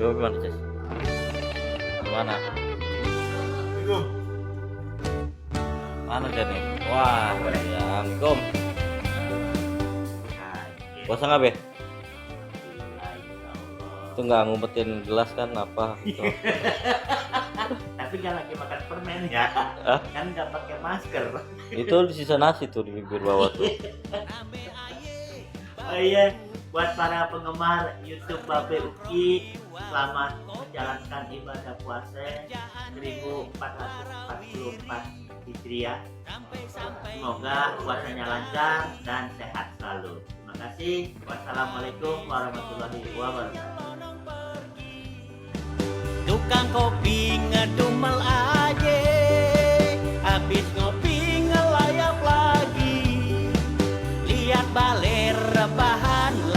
Coba gimana, Ces? Gimana? Mana jadi? Wah, ya, Assalamualaikum. Puasa nggak, Be? Itu nggak ngumpetin gelas kan apa gitu. Tapi nggak lagi makan permen ya. Hah? Kan nggak pakai masker. Itu di sisa nasi tuh di bibir bawah tuh. Oh iya, buat para penggemar YouTube Babe Uki, selamat menjalankan ibadah puasa 1444 Hijriah. Semoga puasanya lancar dan sehat selalu. Terima kasih. Wassalamualaikum warahmatullahi wabarakatuh. Tukang kopi ngedumel